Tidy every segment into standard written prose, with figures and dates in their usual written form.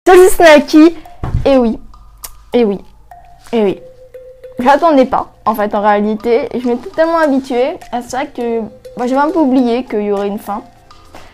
Salut Snacky. Et oui, et oui, et oui. J'attendais pas, en fait, en réalité. Je m'étais tellement habituée à ça que j'avais un peu oublié qu'il y aurait une fin.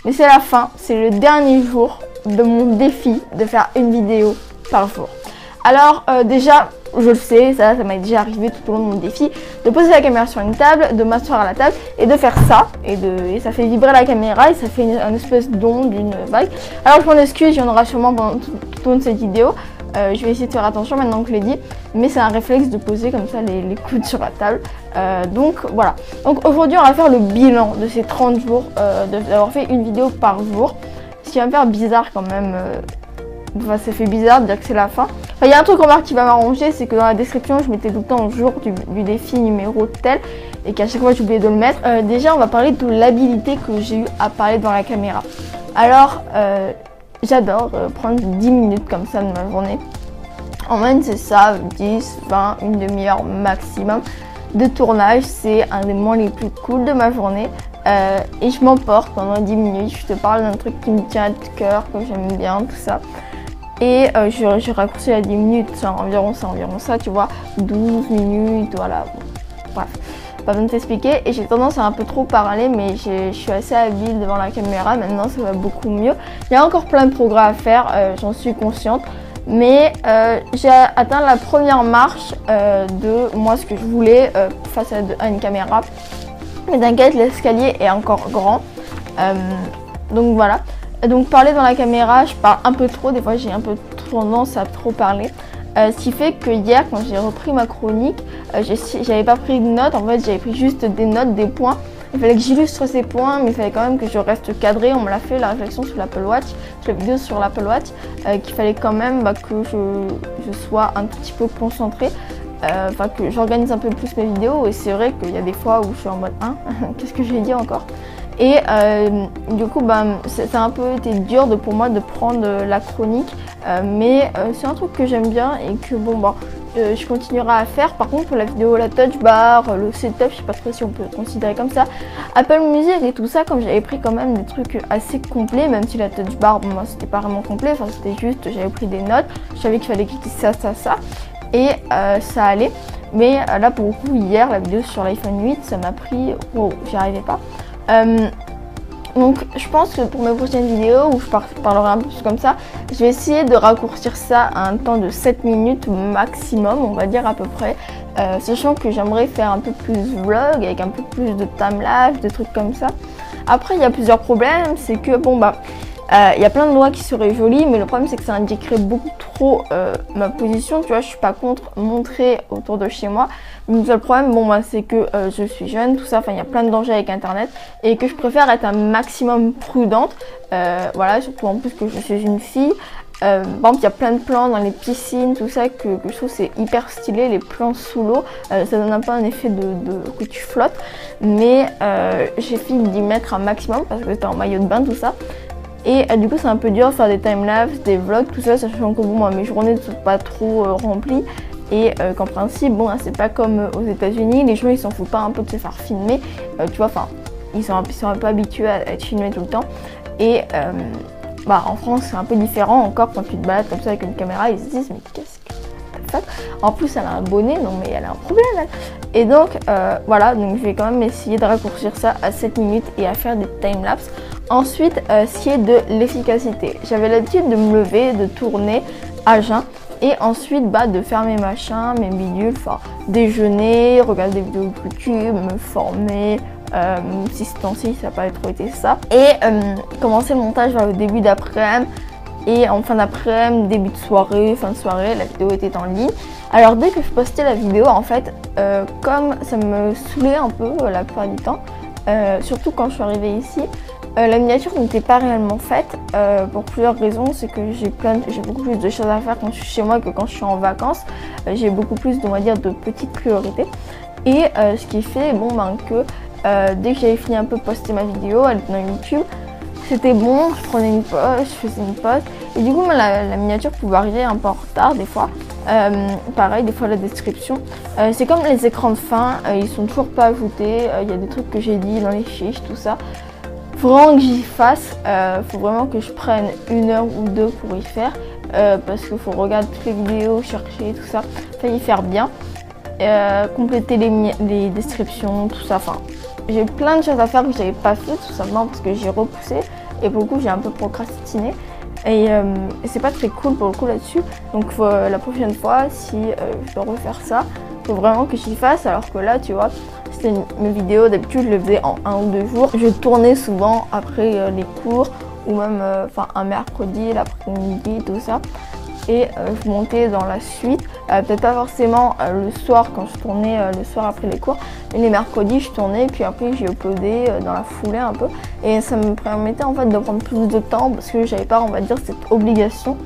Mais c'est la fin, c'est le dernier jour de mon défi de faire une vidéo par jour. Alors déjà, je le sais, ça m'est déjà arrivé tout au long de mon défi, de poser la caméra sur une table, de m'asseoir à la table et de faire ça. Et ça fait vibrer la caméra et ça fait une espèce d'onde, une vague. Alors je m'en excuse, il y en aura sûrement pendant tout au long de cette vidéo. Je vais essayer de faire attention maintenant que je l'ai dit, mais c'est un réflexe de poser comme ça les coudes sur la table. Donc voilà. Donc aujourd'hui on va faire le bilan de ces 30 jours, d'avoir fait une vidéo par jour. Ce qui va me faire bizarre quand même. Enfin, ça fait bizarre de dire que c'est la fin. Enfin, il y a un truc remarque qui va m'arranger, c'est que dans la description, je mettais tout le temps jour du défi numéro tel et qu'à chaque fois j'oubliais de le mettre. Déjà, on va parler de l'habilité que j'ai eu à parler devant la caméra. Alors, j'adore prendre 10 minutes comme ça de ma journée. En moyenne, c'est ça, 10, 20, une demi-heure maximum de tournage. C'est un des moments les plus cool de ma journée. Et je m'emporte pendant 10 minutes. Je te parle d'un truc qui me tient à cœur, que j'aime bien, tout ça. Et je raccourcis à 10 minutes, c'est environ ça, tu vois, 12 minutes, voilà, bref, pas besoin de t'expliquer. Et j'ai tendance à un peu trop parler, mais je suis assez habile devant la caméra, maintenant ça va beaucoup mieux. Il y a encore plein de progrès à faire, j'en suis consciente, mais j'ai atteint la première marche de moi ce que je voulais face à une caméra. Mais t'inquiète, l'escalier est encore grand, donc voilà. Donc parler dans la caméra, je parle un peu trop, des fois j'ai un peu tendance à trop parler. Ce qui fait que hier, quand j'ai repris ma chronique, j'avais pas pris de notes, en fait j'avais pris juste des notes, des points. Il fallait que j'illustre ces points, mais il fallait quand même que je reste cadré. On me l'a fait, la réflexion sur l'Apple Watch, sur la vidéo sur l'Apple Watch, qu'il fallait quand même que je sois un petit peu concentrée. Enfin que j'organise un peu plus mes vidéos, et c'est vrai qu'il y a des fois où je suis en mode qu'est-ce que j'ai dit encore. Et du coup ça a un peu été dur pour moi de prendre la chronique, mais c'est un truc que j'aime bien et que je continuerai à faire. Par contre pour la vidéo, la touch bar, le setup, je sais pas trop si on peut le considérer comme ça, Apple Music et tout ça, comme j'avais pris quand même des trucs assez complets, même si la touch bar moi c'était pas vraiment complet, enfin c'était juste, j'avais pris des notes, je savais qu'il fallait cliquer ça et ça allait. Mais là pour le coup hier, la vidéo sur l'iPhone 8, ça m'a pris, j'y arrivais pas. Donc je pense que pour mes prochaines vidéos où je parlerai un peu plus comme ça, je vais essayer de raccourcir ça à un temps de 7 minutes maximum, on va dire à peu près, sachant que j'aimerais faire un peu plus vlog avec un peu plus de timelapse, des trucs comme ça. Après il y a plusieurs problèmes, c'est que il y a plein de lois qui seraient jolies, mais le problème c'est que ça indiquerait beaucoup trop ma position, tu vois, je suis pas contre montrer autour de chez moi. Le seul problème, c'est que je suis jeune, tout ça, enfin il y a plein de dangers avec internet et que je préfère être un maximum prudente, voilà, surtout en plus que je suis une fille. Par exemple, il y a plein de plans dans les piscines, tout ça, que je trouve c'est hyper stylé, les plans sous l'eau, ça donne un peu un effet que tu flottes, mais j'essaie d'y mettre un maximum parce que t'es en maillot de bain, tout ça. Et du coup c'est un peu dur de faire des timelapses, des vlogs, tout ça, sachant que mes journées ne sont pas trop remplies. Et qu'en principe, c'est pas comme aux États-Unis, les gens ils s'en foutent pas un peu de se faire filmer, tu vois, enfin ils sont un peu habitués à être filmés tout le temps. Et en France c'est un peu différent encore, quand tu te balades comme ça avec une caméra, ils se disent mais qu'est-ce que t'as fait ? En plus elle a un bonnet, non mais elle a un problème elle. Et donc voilà, donc je vais quand même essayer de raccourcir ça à 7 minutes et à faire des timelapses. Ensuite, ce qui est de l'efficacité. J'avais l'habitude de me lever, de tourner à jeun et ensuite de faire mes machins, mes bidules, enfin déjeuner, regarder des vidéos de YouTube, me former, si ce temps-ci ça n'a pas trop été ça. Et commencer le montage vers le début d'après-midi et en fin d'après-midi, début de soirée, fin de soirée, la vidéo était en ligne. Alors dès que je postais la vidéo, en fait, comme ça me saoulait un peu la plupart du temps, surtout quand je suis arrivée ici, la miniature n'était pas réellement faite pour plusieurs raisons. C'est que j'ai beaucoup plus de choses à faire quand je suis chez moi que quand je suis en vacances. J'ai beaucoup plus de petites priorités. Et ce qui fait que dès que j'avais fini un peu de poster ma vidéo, elle était dans YouTube, c'était bon, je prenais une pause, je faisais une pause. Et du coup la miniature pouvait arriver un peu en retard des fois. Pareil, des fois la description. C'est comme les écrans de fin, ils sont toujours pas ajoutés. Il y a des trucs que j'ai dit dans les fiches, tout ça. Faut vraiment que j'y fasse, faut vraiment que je prenne 1 heure ou 2 pour y faire. parce qu'il faut regarder toutes les vidéos, chercher tout ça, y faire bien, compléter les descriptions, tout ça. Enfin, j'ai plein de choses à faire que j'avais pas fait tout simplement parce que j'ai repoussé et pour le coup j'ai un peu procrastiné. Et c'est pas très cool pour le coup là-dessus. Donc la prochaine fois, si je dois refaire ça, il faut vraiment que j'y fasse. Alors que là, tu vois, c'était mes vidéos, d'habitude je les faisais en 1 ou 2 jours. Je tournais souvent après les cours ou même un mercredi, l'après-midi, tout ça. Et je montais dans la suite, peut-être pas forcément le soir quand je tournais le soir après les cours, mais les mercredis je tournais puis après j'ai uploadé dans la foulée un peu et ça me permettait en fait de prendre plus de temps parce que j'avais pas, on va dire, cette obligation.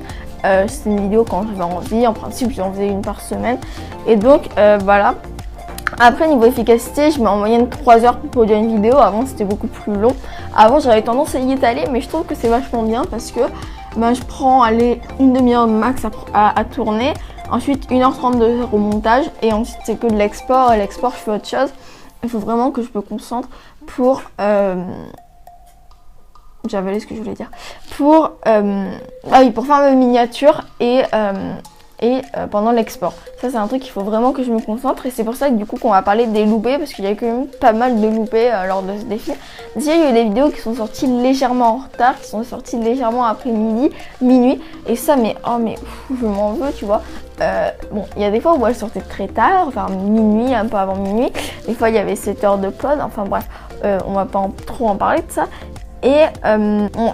C'était une vidéo quand j'avais envie, en principe j'en faisais une par semaine et donc voilà. Après niveau efficacité, je mets en moyenne 3 heures pour produire une vidéo, avant c'était beaucoup plus long. Avant j'avais tendance à y étaler mais je trouve que c'est vachement bien parce que je prends une demi-heure max à tourner, ensuite 1h30 au montage et ensuite c'est que de l'export et l'export je fais autre chose. Il faut vraiment que je me concentre pour j'ai avalé ce que je voulais dire pour faire mes miniatures et pendant l'export. Ça c'est un truc qu'il faut vraiment que je me concentre et c'est pour ça que du coup qu'on va parler des loupés parce qu'il y a quand même pas mal de loupés lors de ce défi. Déjà il y a eu des vidéos qui sont sorties légèrement en retard, qui sont sorties légèrement après minuit et ça je m'en veux, tu vois. Bon, il y a des fois où elles sortaient très tard, minuit, un peu avant minuit. Des fois il y avait 7 heures de pod, enfin bref, on va pas trop en parler de ça. Et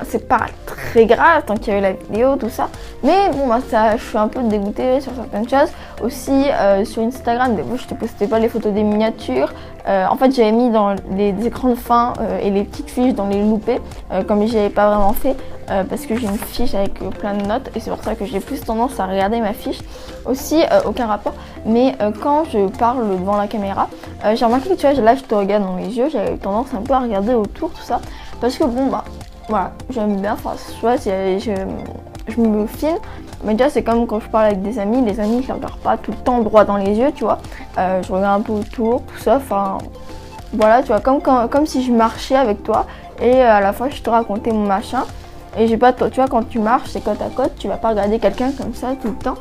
c'est pas très grave tant qu'il y a eu la vidéo, tout ça. Mais bon, je suis un peu dégoûtée sur certaines choses. Aussi, sur Instagram, des fois, je te postais pas les photos des miniatures. En fait, j'avais mis dans les écrans de fin et les petites fiches dans les loupés, comme j'y avais pas vraiment fait, parce que j'ai une fiche avec plein de notes. Et c'est pour ça que j'ai plus tendance à regarder ma fiche. Aussi, aucun rapport. Mais quand je parle devant la caméra, j'ai remarqué que tu vois, là, je te regarde dans les yeux. J'avais tendance un peu à regarder autour, tout ça. Parce que bon voilà, j'aime bien, tu vois, je me filme, mais déjà c'est comme quand je parle avec des amis, les amis je les regarde pas tout le temps droit dans les yeux, tu vois, je regarde un peu autour, tout ça, voilà, tu vois, comme si je marchais avec toi et à la fois je te racontais mon machin et j'ai pas, tu vois, quand tu marches c'est côte à côte, tu vas pas regarder quelqu'un comme ça tout le temps.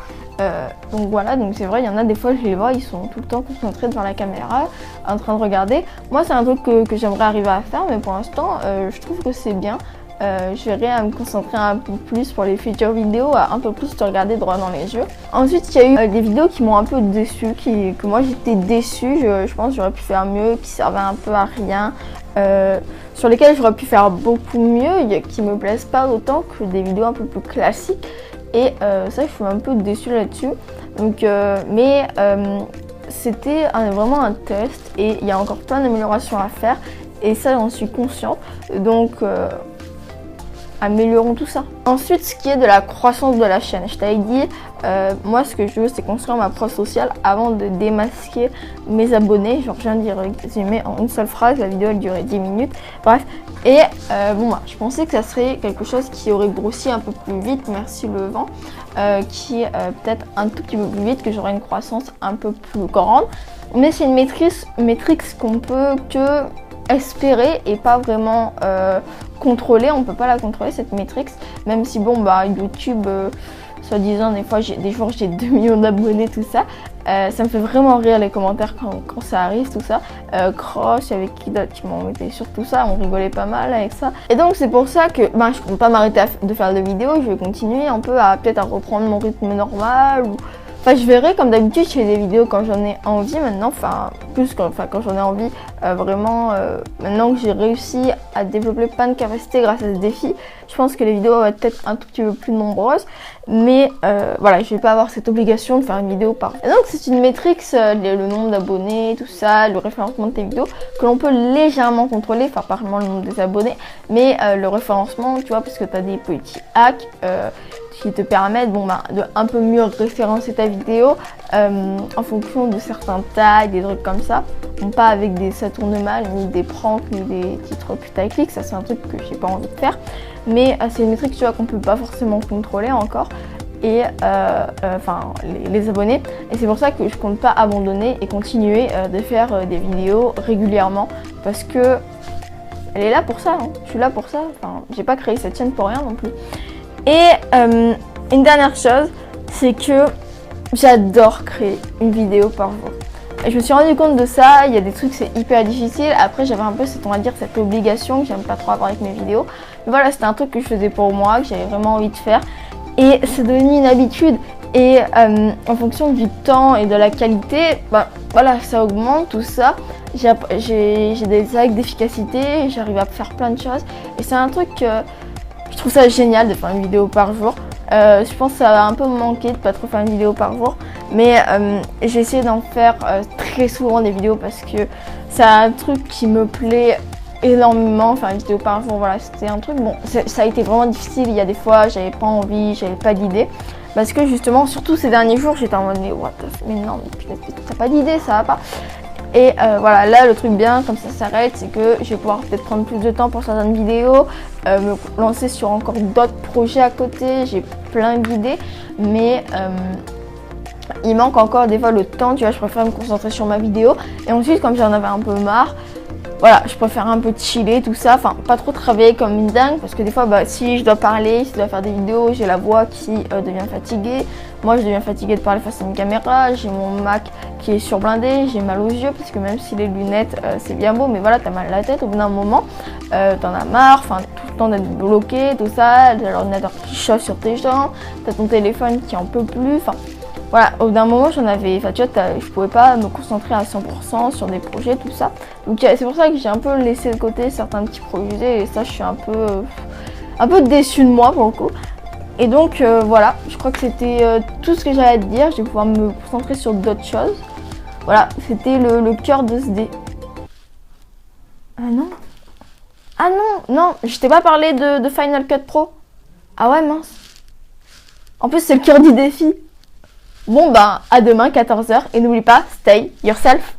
Donc voilà, donc c'est vrai, il y en a des fois je les vois, ils sont tout le temps concentrés devant la caméra, en train de regarder. Moi c'est un truc que j'aimerais arriver à faire, mais pour l'instant je trouve que c'est bien. Je verrai à me concentrer un peu plus pour les futures vidéos, à un peu plus te regarder droit dans les yeux. Ensuite il y a eu des vidéos qui m'ont un peu déçue, que moi j'étais déçue, je pense que j'aurais pu faire mieux, qui servaient un peu à rien. Sur lesquelles j'aurais pu faire beaucoup mieux, qui me plaisent pas autant que des vidéos un peu plus classiques. Et ça, je suis un peu déçue là-dessus. Donc, c'était vraiment un test et il y a encore plein d'améliorations à faire. Et ça, j'en suis consciente. Donc, améliorons tout ça. Ensuite, ce qui est de la croissance de la chaîne. Je t'avais dit, moi, ce que je veux, c'est construire ma preuve sociale avant de démasquer mes abonnés. Genre, je viens d'y résumer en une seule phrase. La vidéo, elle durait 10 minutes. Bref. Et je pensais que ça serait quelque chose qui aurait grossi un peu plus vite, merci le vent, qui est peut-être un tout petit peu plus vite, que j'aurai une croissance un peu plus grande. Mais c'est une métrique qu'on peut que espérer et pas vraiment contrôler. On peut pas la contrôler cette métrique, même si YouTube, soi-disant des jours j'ai 2 millions d'abonnés, tout ça. Ça me fait vraiment rire les commentaires quand ça arrive, tout ça. Croche, avec qui d'autre qui m'ont embêté sur tout ça, on rigolait pas mal avec ça. Et donc c'est pour ça que je compte pas m'arrêter de faire des vidéos, je vais continuer un peu à peut-être à reprendre mon rythme normal ou... je verrai, comme d'habitude, je fais des vidéos quand j'en ai envie maintenant, quand j'en ai envie, vraiment, maintenant que j'ai réussi à développer plein de capacités grâce à ce défi, je pense que les vidéos vont être peut-être un tout petit peu plus nombreuses, mais voilà, je vais pas avoir cette obligation de faire une vidéo par... Et donc c'est une métrique, le nombre d'abonnés, tout ça, le référencement de tes vidéos, que l'on peut légèrement contrôler, pas vraiment le nombre des abonnés, mais le référencement, tu vois, parce que tu as des petits hacks, qui te permettent de un peu mieux référencer ta vidéo en fonction de certains tags, des trucs comme ça. Pas avec ça tourne mal, ni des pranks, ni des titres putaclic, ça c'est un truc que j'ai pas envie de faire. Mais c'est une métrique, tu vois, qu'on peut pas forcément contrôler encore. Et les abonnés. Et c'est pour ça que je compte pas abandonner et continuer de faire des vidéos régulièrement. Parce que elle est là pour ça, hein. Je suis là pour ça. J'ai pas créé cette chaîne pour rien non plus. Et une dernière chose, c'est que j'adore créer une vidéo par jour. Et je me suis rendu compte de ça, il y a des trucs c'est hyper difficile. Après j'avais un peu cette, on va dire, cette obligation que j'aime pas trop avoir avec mes vidéos. Mais voilà, c'était un truc que je faisais pour moi, que j'avais vraiment envie de faire. Et c'est devenu une habitude. Et en fonction du temps et de la qualité, bah, voilà, ça augmente tout ça. J'ai des actes d'efficacité, j'arrive à faire plein de choses. Et c'est un truc que je trouve ça génial de faire une vidéo par jour. Je pense que ça va un peu me manquer de pas trop faire une vidéo par jour. Mais j'ai essayé d'en faire très souvent des vidéos parce que c'est un truc qui me plaît énormément. Faire une vidéo par jour, voilà, c'était un truc, bon, ça a été vraiment difficile. Il y a des fois, j'avais pas envie, j'avais pas d'idée. Parce que justement, surtout ces derniers jours, j'étais en mode mais what the f- mais non, mais t'as pas d'idée, ça va pas. Et voilà, là le truc bien, comme ça s'arrête, c'est que je vais pouvoir peut-être prendre plus de temps pour certaines vidéos, me lancer sur encore d'autres projets à côté, j'ai plein d'idées, mais il manque encore des fois le temps, tu vois, je préfère me concentrer sur ma vidéo. Et ensuite, comme j'en avais un peu marre, voilà, je préfère un peu chiller, tout ça, enfin pas trop travailler comme une dingue parce que des fois, bah, si je dois parler, si je dois faire des vidéos, j'ai la voix qui devient fatiguée. Moi, je deviens fatiguée de parler face à une caméra, j'ai mon Mac qui est surblindé, j'ai mal aux yeux parce que même si les lunettes c'est bien beau, mais voilà, t'as mal à la tête au bout d'un moment, t'en as marre, enfin tout le temps d'être bloqué, tout ça, t'as l'ordinateur qui chauffe sur tes jambes, t'as ton téléphone qui en peut plus, enfin. Voilà, au bout d'un moment, j'en avais, enfin tu vois, je pouvais pas me concentrer à 100% sur des projets, tout ça. Donc c'est pour ça que j'ai un peu laissé de côté certains petits projets et ça, je suis un peu déçue de moi pour le coup. Et donc voilà, je crois que c'était tout ce que j'avais à te dire. Je vais pouvoir me concentrer sur d'autres choses. Voilà, c'était le cœur de ce dé. Ah non. Ah non, non, je t'ai pas parlé de Final Cut Pro. Ah ouais, mince. En plus, c'est le cœur du défi. Bon bah, à demain 14h et n'oublie pas, stay yourself.